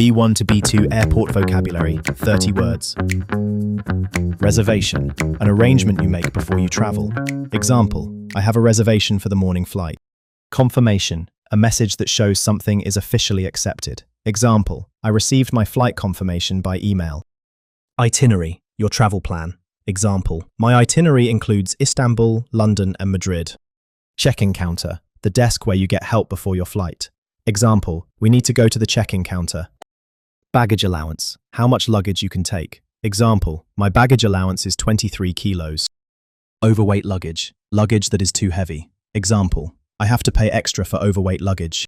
B1 to B2 airport vocabulary, 30 words. Reservation, an arrangement you make before you travel. Example, I have a reservation for the morning flight. Confirmation, a message that shows something is officially accepted. Example, I received my flight confirmation by email. Itinerary, your travel plan. Example, my itinerary includes Istanbul, London, and Madrid. Check-in counter, the desk where you get help before your flight. Example, we need to go to the check-in counter. Baggage allowance, how much luggage you can take. Example, my baggage allowance is 23 kilos. Overweight luggage, luggage that is too heavy. Example, I have to pay extra for overweight luggage.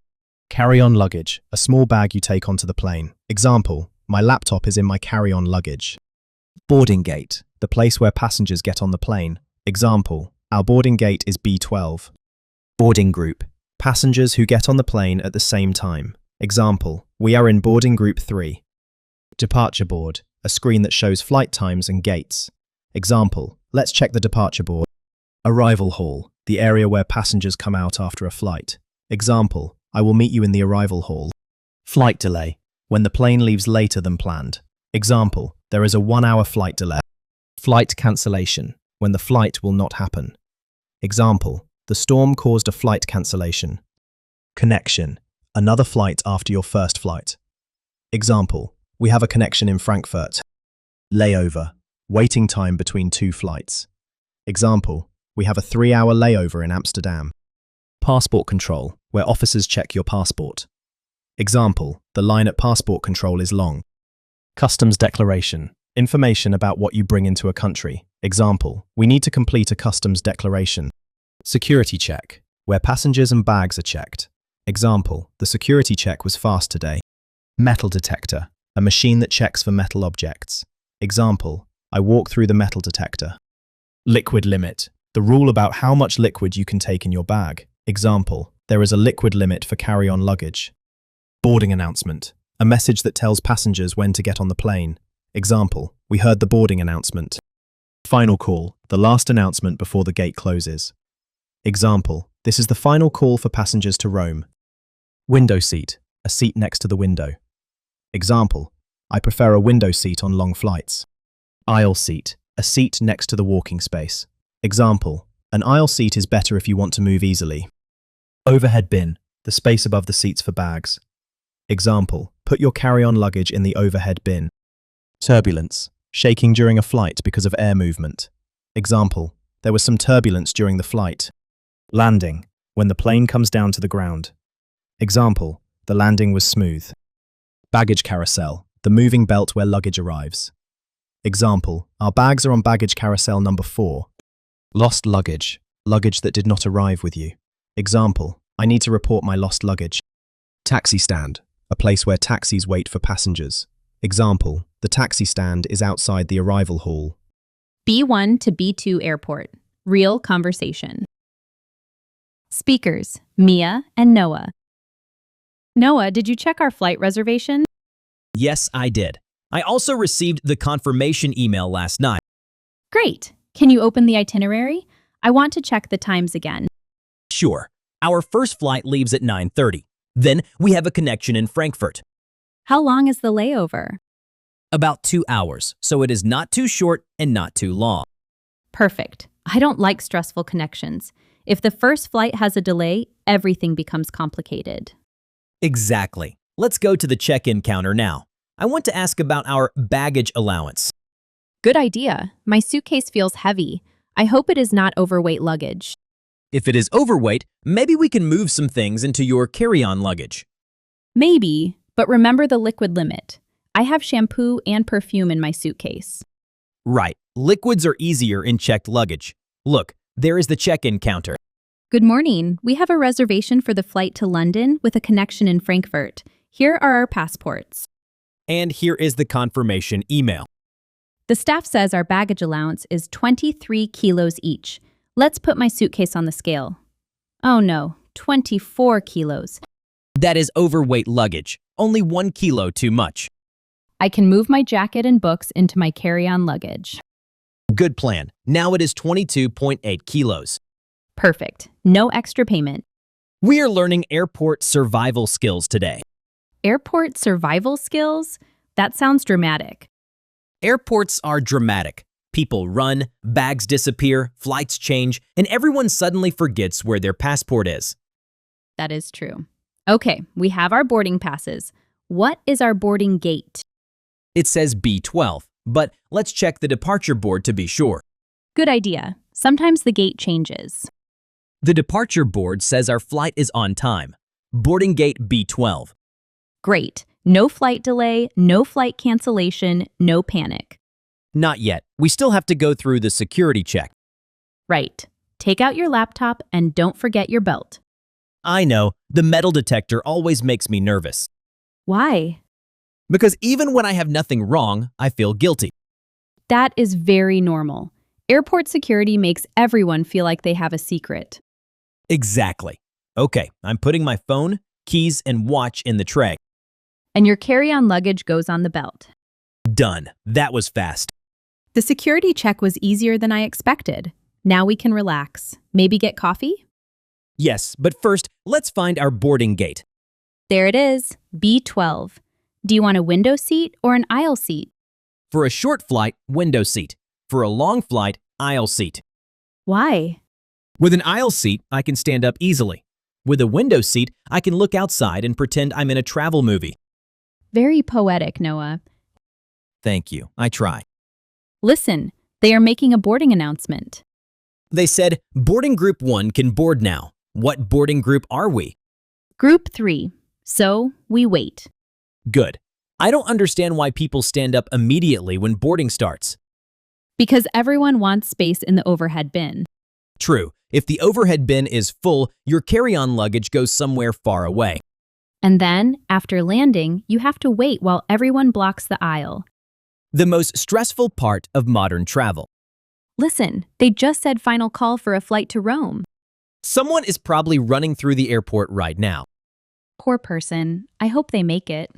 Carry-on luggage, a small bag you take onto the plane. Example, my laptop is in my carry-on luggage. Boarding gate, the place where passengers get on the plane. Example, our boarding gate is B12. Boarding group, passengers who get on the plane at the same time. Example, we are in boarding group 3. Departure board, a screen that shows flight times and gates. Example, let's check the departure board. Arrival hall, the area where passengers come out after a flight. Example, I will meet you in the arrival hall. Flight delay, when the plane leaves later than planned. Example, there is a 1-hour flight delay. Flight cancellation, when the flight will not happen. Example, the storm caused a flight cancellation. Connection, another flight after your first flight. Example, we have a connection in Frankfurt. Layover, waiting time between 2 flights. Example, we have a 3-hour layover in Amsterdam. Passport control, where officers check your passport. Example, the line at passport control is long. Customs declaration, information about what you bring into a country. Example, we need to complete a customs declaration. Security check, where passengers and bags are checked. Example, the security check was fast today. Metal detector, a machine that checks for metal objects. Example, I walk through the metal detector. Liquid limit, the rule about how much liquid you can take in your bag. Example, there is a liquid limit for carry-on luggage. Boarding announcement, a message that tells passengers when to get on the plane. Example, we heard the boarding announcement. Final call, the last announcement before the gate closes. Example, this is the final call for passengers to Rome. Window seat, a seat next to the window. Example, I prefer a window seat on long flights. Aisle seat, a seat next to the walking space. Example, an aisle seat is better if you want to move easily. Overhead bin, the space above the seats for bags. Example, put your carry-on luggage in the overhead bin. Turbulence, shaking during a flight because of air movement. Example, there was some turbulence during the flight. Landing, when the plane comes down to the ground. Example, the landing was smooth. Baggage carousel, the moving belt where luggage arrives. Example, our bags are on baggage carousel number 4. Lost luggage, luggage that did not arrive with you. Example, I need to report my lost luggage. Taxi stand, a place where taxis wait for passengers. Example, the taxi stand is outside the arrival hall. B1 to B2 airport, real conversation. Speakers, Mia and Noah. Noah, did you check our flight reservation? Yes, I did. I also received the confirmation email last night. Great. Can you open the itinerary? I want to check the times again. Sure. Our first flight leaves at 9:30. Then we have a connection in Frankfurt. How long is the layover? About 2 hours, so it is not too short and not too long. Perfect. I don't like stressful connections. If the first flight has a delay, everything becomes complicated. Exactly. Let's go to the check-in counter now. I want to ask about our baggage allowance. Good idea. My suitcase feels heavy. I hope it is not overweight luggage. If it is overweight, maybe we can move some things into your carry-on luggage. Maybe, but remember the liquid limit. I have shampoo and perfume in my suitcase. Right. Liquids are easier in checked luggage. Look, there is the check-in counter. Good morning. We have a reservation for the flight to London with a connection in Frankfurt. Here are our passports. And here is the confirmation email. The staff says our baggage allowance is 23 kilos each. Let's put my suitcase on the scale. Oh no, 24 kilos. That is overweight luggage. Only 1 kilo too much. I can move my jacket and books into my carry-on luggage. Good plan. Now it is 22.8 kilos. Perfect. No extra payment. We are learning airport survival skills today. Airport survival skills? That sounds dramatic. Airports are dramatic. People run, bags disappear, flights change, and everyone suddenly forgets where their passport is. That is true. Okay, we have our boarding passes. What is our boarding gate? It says B12, but let's check the departure board to be sure. Good idea. Sometimes the gate changes. The departure board says our flight is on time. Boarding gate B12. Great. No flight delay, no flight cancellation, no panic. Not yet. We still have to go through the security check. Right. Take out your laptop and don't forget your belt. I know, the metal detector always makes me nervous. Why? Because even when I have nothing wrong, I feel guilty. That is very normal. Airport security makes everyone feel like they have a secret. Exactly. Okay, I'm putting my phone, keys, and watch in the tray. And your carry-on luggage goes on the belt. Done. That was fast. The security check was easier than I expected. Now we can relax. Maybe get coffee? Yes, but first, let's find our boarding gate. There it is, B12. Do you want a window seat or an aisle seat? For a short flight, window seat. For a long flight, aisle seat. Why? With an aisle seat, I can stand up easily. With a window seat, I can look outside and pretend I'm in a travel movie. Very poetic, Noah. Thank you. I try. Listen, they are making a boarding announcement. They said, boarding group 1 can board now. What boarding group are we? Group 3. So, we wait. Good. I don't understand why people stand up immediately when boarding starts. Because everyone wants space in the overhead bin. True. If the overhead bin is full, your carry-on luggage goes somewhere far away. And then, after landing, you have to wait while everyone blocks the aisle. The most stressful part of modern travel. Listen, they just said final call for a flight to Rome. Someone is probably running through the airport right now. Poor person. I hope they make it.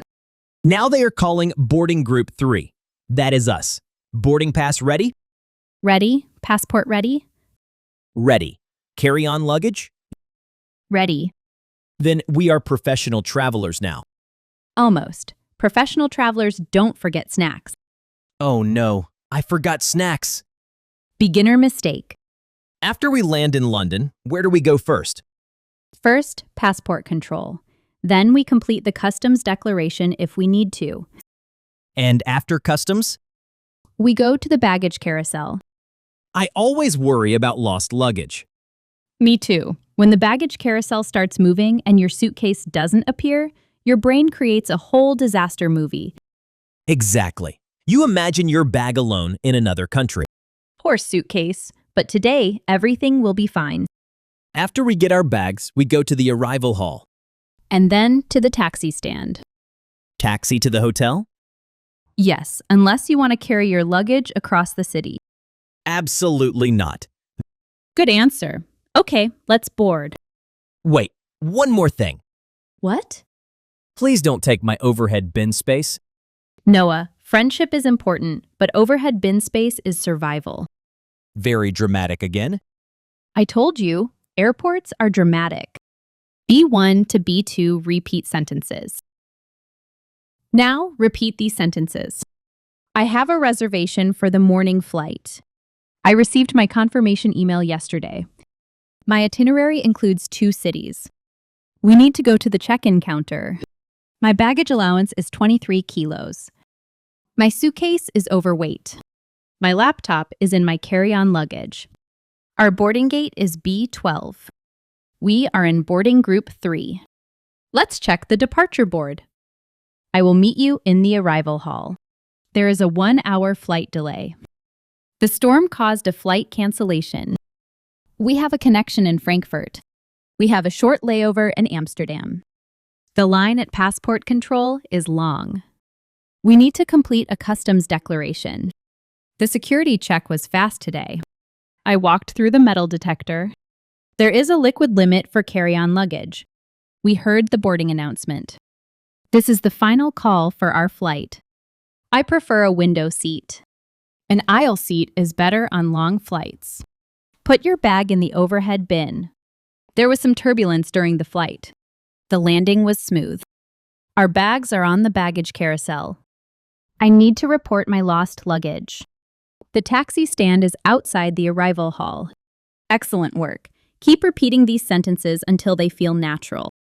Now they are calling boarding group 3. That is us. Boarding pass ready? Ready? Passport ready? Ready. Carry-on luggage? Ready. Then we are professional travelers now. Almost. Professional travelers don't forget snacks. Oh no, I forgot snacks. Beginner mistake. After we land in London, where do we go first? First, passport control. Then we complete the customs declaration if we need to. And after customs? We go to the baggage carousel. I always worry about lost luggage. Me too. When the baggage carousel starts moving and your suitcase doesn't appear, your brain creates a whole disaster movie. Exactly. You imagine your bag alone in another country. Poor suitcase. But today, everything will be fine. After we get our bags, we go to the arrival hall. And then to the taxi stand. Taxi to the hotel? Yes, unless you want to carry your luggage across the city. Absolutely not. Good answer. Okay, let's board. Wait, one more thing. What? Please don't take my overhead bin space. Noah, friendship is important, but overhead bin space is survival. Very dramatic again. I told you, airports are dramatic. B1 to B2 repeat sentences. Now, repeat these sentences. I have a reservation for the morning flight. I received my confirmation email yesterday. My itinerary includes 2 cities. We need to go to the check-in counter. My baggage allowance is 23 kilos. My suitcase is overweight. My laptop is in my carry-on luggage. Our boarding gate is B12. We are in boarding group 3. Let's check the departure board. I will meet you in the arrival hall. There is a 1-hour flight delay. The storm caused a flight cancellation. We have a connection in Frankfurt. We have a short layover in Amsterdam. The line at passport control is long. We need to complete a customs declaration. The security check was fast today. I walked through the metal detector. There is a liquid limit for carry-on luggage. We heard the boarding announcement. This is the final call for our flight. I prefer a window seat. An aisle seat is better on long flights. Put your bag in the overhead bin. There was some turbulence during the flight. The landing was smooth. Our bags are on the baggage carousel. I need to report my lost luggage. The taxi stand is outside the arrival hall. Excellent work. Keep repeating these sentences until they feel natural.